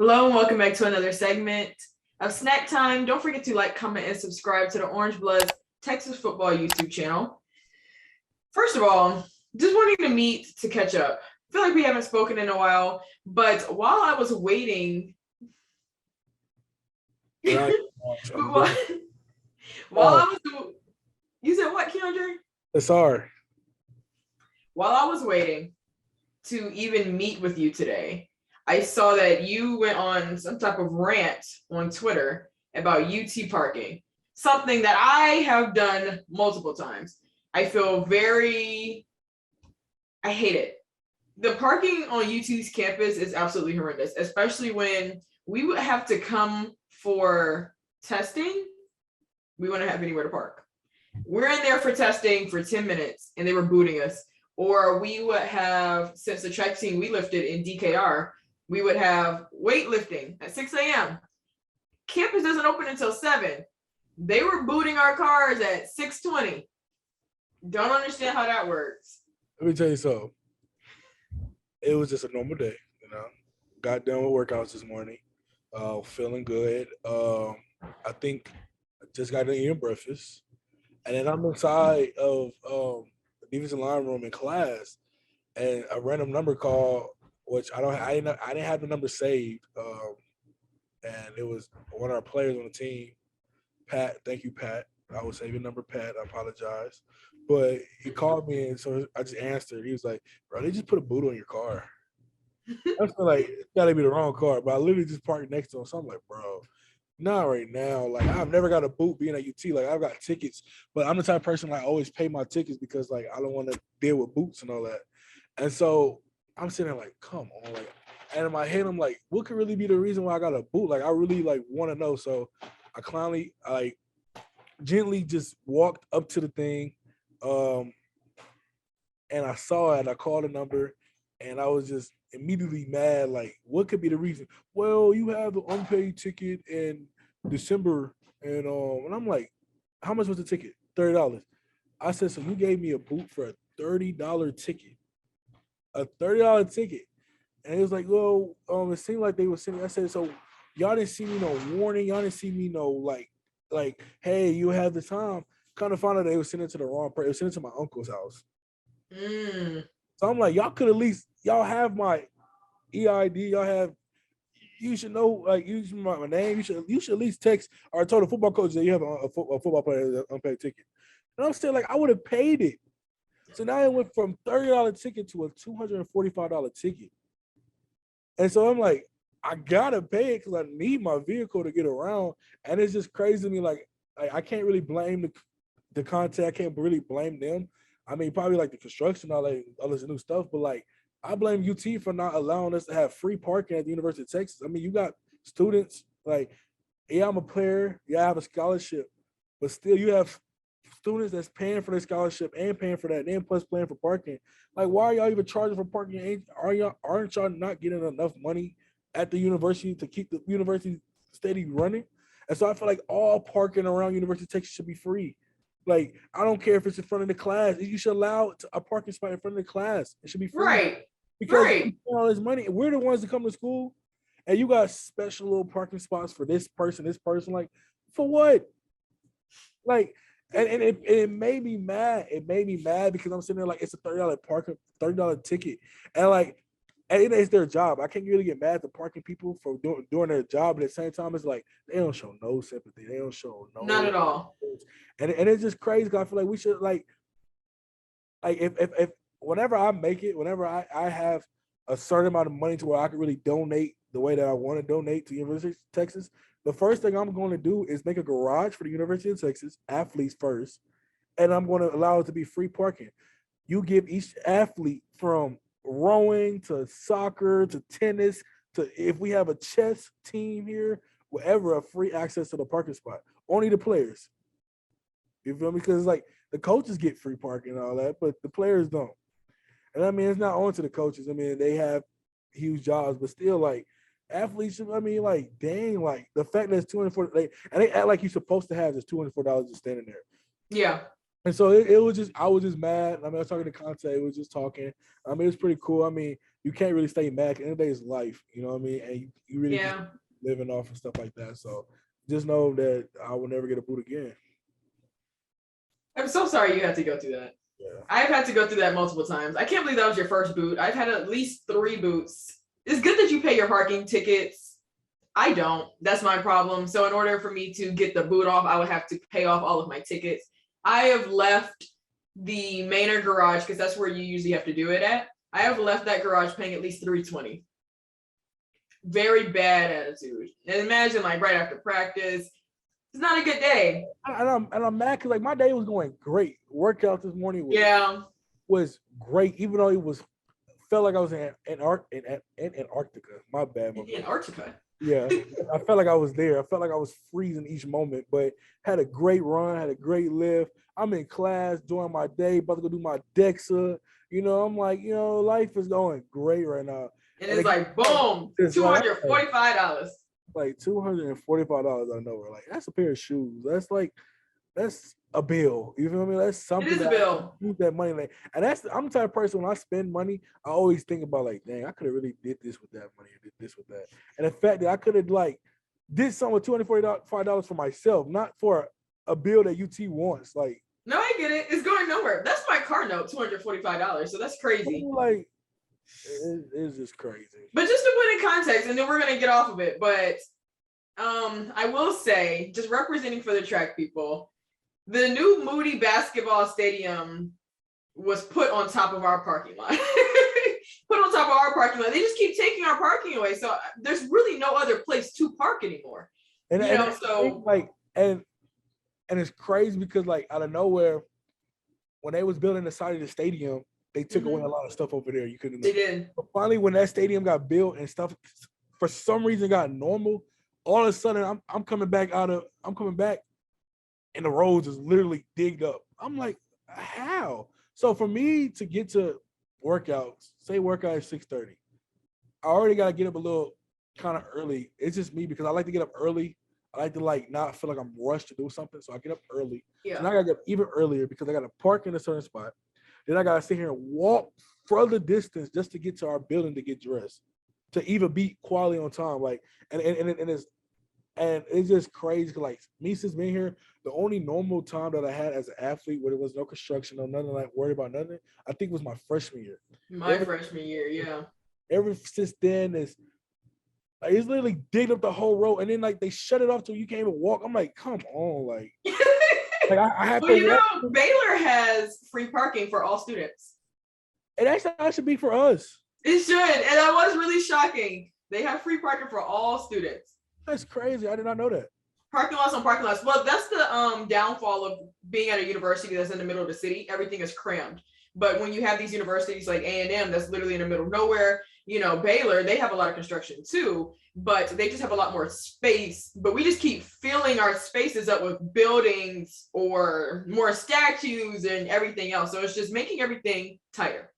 Hello and welcome back to another segment of Snack Time. Don't forget to like, comment, and subscribe to the Orange Bloods Texas football YouTube channel. First of all, just wanting to meet to catch up. I feel like we haven't spoken in a while, but while I was waiting, Right. while I was, you said what, Keondre? Sark. While I was waiting to even meet with you today, I saw that you went on some type of rant on Twitter about UT parking, something that I have done multiple times. I hate it. The parking on UT's campus is absolutely horrendous, especially when we would have to come for testing. We wouldn't have anywhere to park. We're in there for testing for 10 minutes and they were booting us. Or we would have, since the track team we lifted in DKR, we would have weightlifting at 6 a.m. Campus doesn't open until 7. They were booting our cars at 6:20. Don't understand how that works. Let me tell you something. It was just a normal day, Got done with workouts this morning. Feeling good. I think I just got done eating breakfast. And then I'm inside of the defensive line room in class, and a random number call, which I didn't have the number saved. And it was one of our players on the team, Pat. Thank you, Pat. I will save your number, Pat. I apologize. But he called me, and so I just answered. He was like, bro, they just put a boot on your car. I was like, it's got to be the wrong car. But I literally just parked next to him. So I'm like, bro, not right now. Like, I've never got a boot being at UT. Like, I've got tickets. But I'm the type of person, I always pay my tickets because, like, I don't want to deal with boots and all that. And so I'm sitting there like, come on. Like, and in my head, I'm like, what could really be the reason why I got a boot? Like, I really, like, want to know. So I gently just walked up to the thing. And I saw it. I called the number, and I was just immediately mad. Like, what could be the reason? Well, you have an unpaid ticket in December, and I'm like, how much was the ticket? $30. I said, so you gave me a boot for a $30 ticket, and it was like, well, it seemed like they were sending. I said, so y'all didn't see me no warning. Y'all didn't see me no like, hey, you have the time. Kind of found out they were sending it to the wrong person. They were sending it to my uncle's house. So I'm like, y'all could at least, y'all have my EID. You should know, like, you should know my name. You should at least text or tell the football coach that you have a football player unpaid ticket. And I'm still like, I would have paid it. So now it went from $30 ticket to a $245 ticket. And so I'm like, I gotta pay it because I need my vehicle to get around. And it's just crazy to me. Like I can't really blame the content. I can't really blame them. I mean, probably like the construction, all this new stuff. But like, I blame UT for not allowing us to have free parking at the University of Texas. I mean, you got students like, yeah, I'm a player. Yeah, I have a scholarship. But still, you have students that's paying for their scholarship and paying for that, and then plus paying for parking. Like, why are y'all even charging for parking? Aren't y'all not getting enough money at the university to keep the university steady running? And so I feel like all parking around University of Texas should be free. Like, I don't care if it's in front of the class. You should allow a parking spot in front of the class. It should be free. Right. Because right. all this money, we're the ones that come to school, and you got special little parking spots for this person. Like, for what? Like, and it made me mad. It made me mad because I'm sitting there like, it's a $30 ticket, and like, and it's their job. I can't really get mad at the parking people for doing their job, but at the same time, it's like they don't show no sympathy. They don't show no, not at all. And it's just crazy because I feel like we should like if whenever I make it, whenever I have a certain amount of money to where I can really donate the way that I want to donate to the University of Texas, the first thing I'm going to do is make a garage for the University of Texas athletes first, and I'm going to allow it to be free parking. You give each athlete from rowing to soccer to tennis to, if we have a chess team here, whatever, a free access to the parking spot. Only the players. You feel me? Because like the coaches get free parking and all that, but the players don't. And I mean, it's not on to the coaches. I mean, they have huge jobs, but still, like, athletes, I mean, like, dang, like, the fact that it's $240, and they act like you're supposed to have this $204 just standing there. Yeah. And so it was just, I was just mad. I mean, I was talking to Conte, we was just talking. I mean, it was pretty cool. I mean, you can't really stay mad. At the end of the day, it's life. You know what I mean? And you really just Yeah. living off and stuff like that. So just know that I will never get a boot again. I'm so sorry you had to go through that. Yeah. I've had to go through that multiple times. I can't believe that was your first boot. I've had at least 3 boots. It's good that you pay your parking tickets. I don't. That's my problem. So in order for me to get the boot off, I would have to pay off all of my tickets. I have left the Manor garage because that's where you usually have to do it at. I have left that garage paying at least $320. Very bad attitude. And imagine like right after practice, it's not a good day. And I'm mad because like my day was going great. Workout this morning was great, even though it was felt like I was in Antarctica. My bad. Antarctica. Yeah, I felt like I was there. I felt like I was freezing each moment, but had a great run, had a great lift. I'm in class doing my day, about to go do my DEXA. You know, I'm like, you know, life is going great right now. And it's like, boom, $245. Like $245 out of nowhere. Like, that's a pair of shoes. That's a bill. You feel me? That's something. It is a bill. Use that money. Like, and I'm the type of person when I spend money, I always think about like, dang, I could have really did this with that money, or did this with that. And the fact that I could have like did something with $245 for myself, not for a bill that UT wants. Like, no, I get it. It's going nowhere. That's my car note, $245. So that's crazy. Like, it's just crazy. But just to put in context, and then we're gonna get off of it. But I will say, just representing for the track people, the new Moody basketball stadium was put on top of our parking lot. Put on top of our parking lot. They just keep taking our parking away. So there's really no other place to park anymore. And it's crazy because like out of nowhere, when they was building the side of the stadium, they took away a lot of stuff over there. You couldn't. They did. But finally, when that stadium got built and stuff, for some reason, got normal. All of a sudden, I'm coming back, and the roads is literally digged up. I'm like, how? So for me to get to workouts, say workout at 6:30, I already gotta get up a little kind of early. It's just me because I like to get up early. I like to like not feel like I'm rushed to do something, so I get up early. Yeah. And I gotta get up even earlier because I gotta park in a certain spot. Then I gotta sit here and walk further distance just to get to our building to get dressed, to even be quality on time. Like, and it's just crazy. Like me since being here, the only normal time that I had as an athlete where there was no construction or nothing, like worried about nothing, I think was my freshman year. Freshman year, yeah. Ever since then, it's literally digged up the whole road, and then like they shut it off till you can't even walk. I'm like, come on, like. Like I have well, you know, Baylor has free parking for all students. And actually, that should be for us. It should, and that was really shocking. They have free parking for all students. That's crazy. I did not know that. Parking lots on parking lots. Well, that's the downfall of being at a university that's in the middle of the city. Everything is crammed. But when you have these universities like A&M, that's literally in the middle of nowhere. You know, Baylor, they have a lot of construction too, but they just have a lot more space. But we just keep filling our spaces up with buildings or more statues and everything else. So it's just making everything tighter.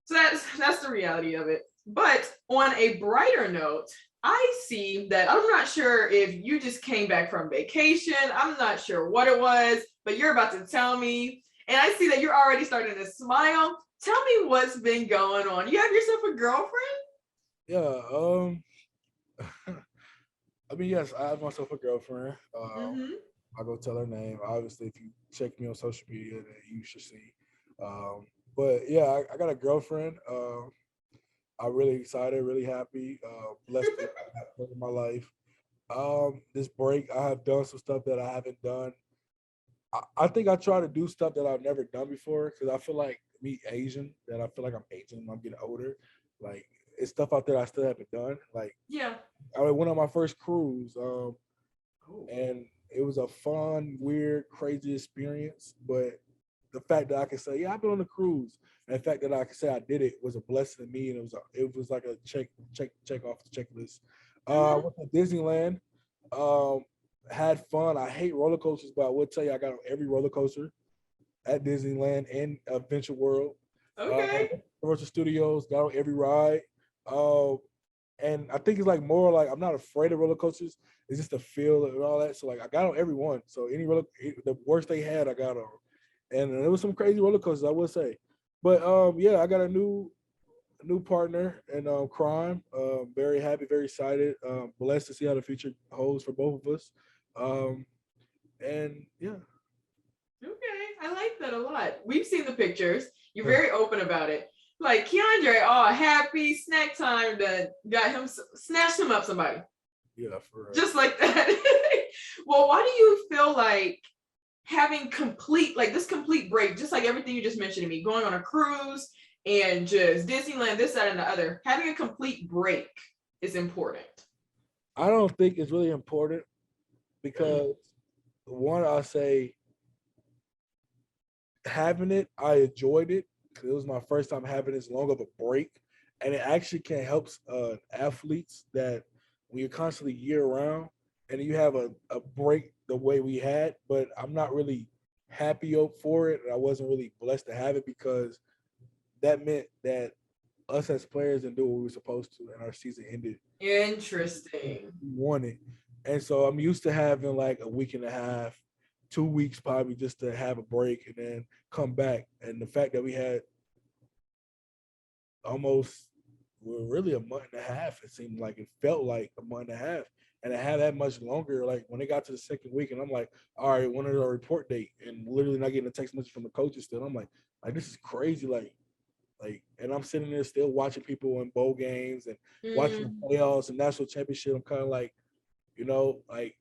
So that's the reality of it. But on a brighter note, I see that I'm not sure if you just came back from vacation. I'm not sure what it was, but you're about to tell me. And I see that you're already starting to smile. Tell me what's been going on. You have yourself a girlfriend? Yeah. I mean, yes, I have myself a girlfriend. I'll go tell her name. Obviously, if you check me on social media, then you should see. But yeah, I got a girlfriend. I'm really excited, really happy, blessed to have her in my life. This break, I have done some stuff that I haven't done. I think I try to do stuff that I've never done before because I feel like me Asian, that I feel like I'm Asian when I'm getting older. Like, it's stuff out there I still haven't done. Like, yeah, I went on my first cruise, and it was a fun, weird, crazy experience. But the fact that I can say, yeah, I've been on a cruise, and the fact that I can say I did it was a blessing to me, and it was like a check off the checklist. Went to Disneyland, had fun. I hate roller coasters, but I will tell you, I got on every roller coaster at Disneyland and Adventure World. Okay. Universal Studios, got on every ride. And I think it's like more like I'm not afraid of roller coasters. It's just the feel and all that. So like I got on every one. So the worst they had, I got on. And there was some crazy roller coasters, I will say. But yeah, I got a new new partner in crime. Very happy, very excited. Blessed to see how the future holds for both of us. And yeah, Okay, I like that a lot. We've seen the pictures. You're very open about it. Like Keondre, oh, happy snack time that got him, snatched him up somebody. yeah, for real. Just like that. Well, why do you feel like having complete, like this complete break, just like everything you just mentioned to me, going on a cruise and just Disneyland, this, that, and the other, having a complete break is important? I don't think it's really important because one, I'll say having it, I enjoyed it because it was my first time having this long of a break, and it actually can help athletes that when you're constantly year round and you have a break the way we had, but I'm not really happy for it. And I wasn't really blessed to have it because that meant that us as players didn't do what we were supposed to, and our season ended. Interesting. We won it, and so I'm used to having like a week and a half, 2 weeks probably just to have a break and then come back. And the fact that we had almost, well, really a month and a half, it seemed like it felt like a month and a half. And I had that much longer, like when it got to the second week, and I'm like, all right, when is our report date? And literally not getting a text message from the coaches still. I'm like this is crazy. And I'm sitting there still watching people in bowl games and watching the playoffs and national championship. I'm kind of like, like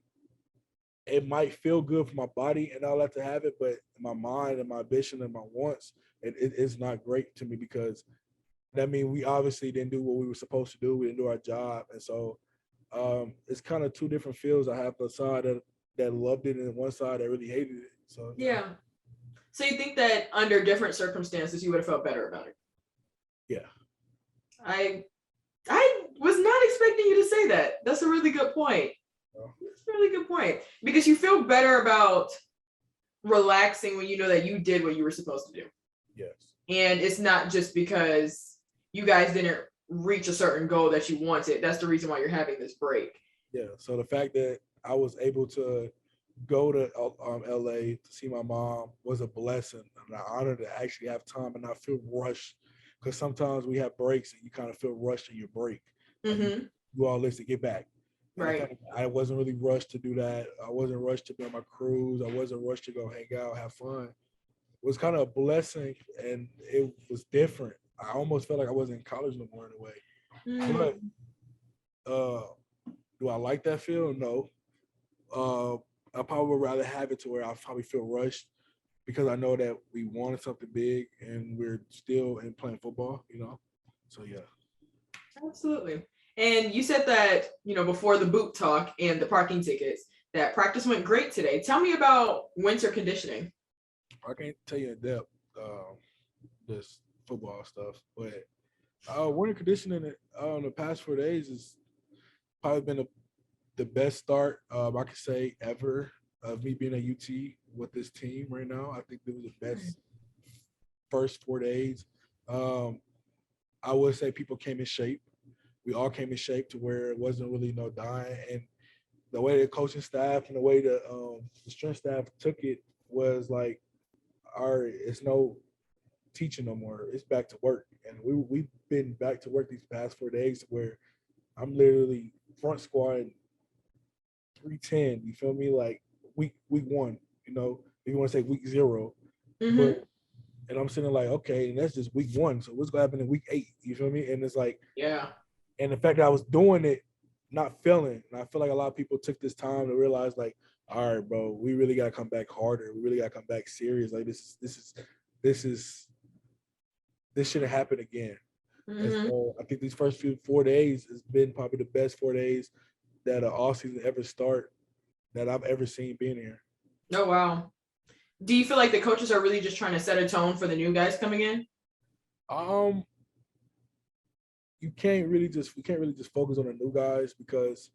it might feel good for my body and all that to have it, but my mind and my ambition and my wants, it's not great to me because that means we obviously didn't do what we were supposed to do. We didn't do our job. And so it's kind of two different feels. I have the side that loved it and one side that really hated it. So yeah. So you think that under different circumstances you would have felt better about it? Yeah. I was not expecting you to say that. That's a really good point. That's a really good point. Because you feel better about relaxing when you know that you did what you were supposed to do. Yes. And it's not just because you guys didn't reach a certain goal that you wanted. That's the reason why you're having this break. Yeah. So the fact that I was able to go to LA to see my mom was a blessing and an honor to actually have time and not feel rushed. Because sometimes we have breaks and you kind of feel rushed in your break. Mm-hmm. You all live to get back. And right. I wasn't really rushed to do that. I wasn't rushed to be on my cruise. I wasn't rushed to go hang out, have fun. It was kind of a blessing and it was different. I almost felt like I wasn't in college no more in a way. Mm. But do I like that feel? No. I probably would rather have it to where I probably feel rushed because I know that we wanted something big and we're still in playing football, So yeah. Absolutely. And you said that, before the boot talk and the parking tickets, that practice went great today. Tell me about winter conditioning. I can't tell you in depth this football stuff, but winter conditioning the past 4 days has probably been the best start I could say ever of me being at UT with this team right now. I think it was the best first 4 days. I would say people came in shape. We all came in shape to where it wasn't really no dying. And the way the coaching staff and the way the strength staff took it was like, all right, it's no teaching no more. It's back to work. And we've been back to work these past 4 days where I'm literally front squatting 310. You feel me? Like week one, if you want to say week 0. Mm-hmm. And I'm sitting like, okay, and that's just week 1. So what's gonna happen in week 8? You feel me? And it's like, yeah. And the fact that I was doing it, not feeling, and I feel like a lot of people took this time to realize, like, all right, bro, we really gotta come back harder. We really gotta come back serious. Like this shouldn't happen again. Mm-hmm. And so I think these first 4 days has been probably the best 4 days that an offseason ever start that I've ever seen being here. Oh wow. Do you feel like the coaches are really just trying to set a tone for the new guys coming in? We can't really just focus on the new guys because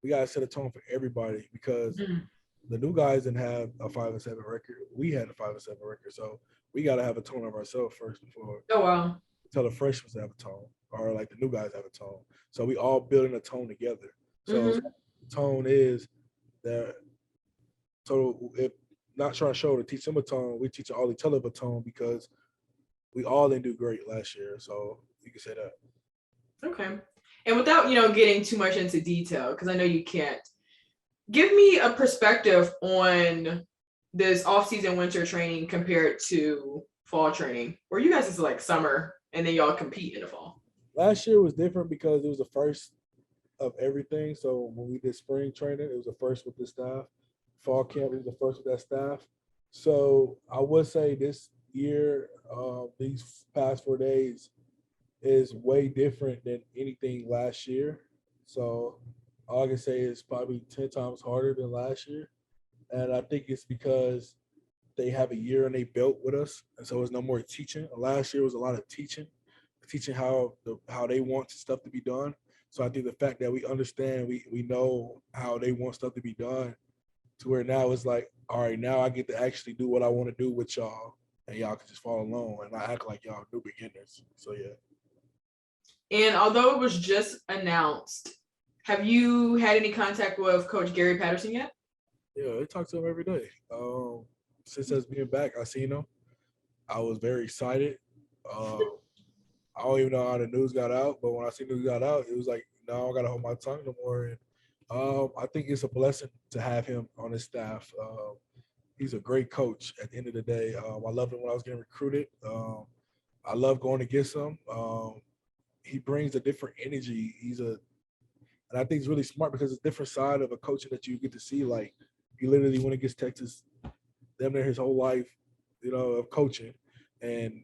we gotta set a tone for everybody because the new guys didn't have a 5-7 record. We had a 5-7 record, so we gotta have a tone of ourselves first before. Oh wow. Tell the freshmen to have a tone, or like the new guys have a tone. So we all building a tone together. So the tone is that. So if not trying to show to teach them a tone, we teach all each other a tone because we all didn't do great last year. So You can say that. Okay. And without, getting too much into detail, because I know you can't, give me a perspective on this off-season winter training compared to fall training, where you guys is like summer and then y'all compete in the fall. Last year was different because it was the first of everything. So when we did spring training, it was the first with the staff. Fall camp was the first with that staff. So I would say this year, these past 4 days is way different than anything last year. So all I can say is probably 10 times harder than last year. And I think it's because they have a year and they built with us. And so it's no more teaching. Last year was a lot of teaching how they want stuff to be done. So I think the fact that we understand, we know how they want stuff to be done, to where now it's like, all right, now I get to actually do what I want to do with y'all, and y'all can just follow along and not act like y'all new beginners. So yeah. And although it was just announced, have you had any contact with Coach Gary Patterson yet? Yeah, I talk to him every day. Since us being back, I seen him. I was very excited. I don't even know how the news got out, but when I see news got out, it was like, no, I gotta hold my tongue no more. And I think it's a blessing to have him on his staff. He's a great coach at the end of the day. I loved him when I was getting recruited. I love going against him. He brings a different energy. And I think he's really smart because it's a different side of a coaching that you get to see. Like, he literally went against Texas damn near his whole life, of coaching. And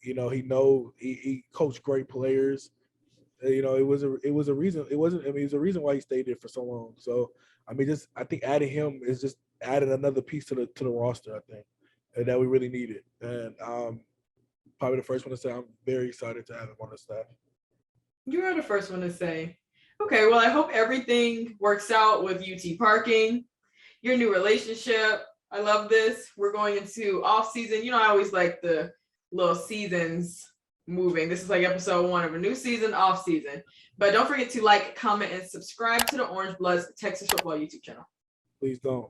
he coached great players. It was a reason. It was a reason why he stayed there for so long. So I think adding him is just adding another piece to the roster, I think, and that we really needed. And probably the first one to say I'm very excited to have him on the staff. You are the first one to say. Okay, well, I hope everything works out with UT parking, your new relationship. I love this. We're going into off season. I always like the little seasons moving. This is like episode 1 of a new season, off season. But don't forget to like, comment, and subscribe to the Orange Bloods Texas Football YouTube channel. Please don't.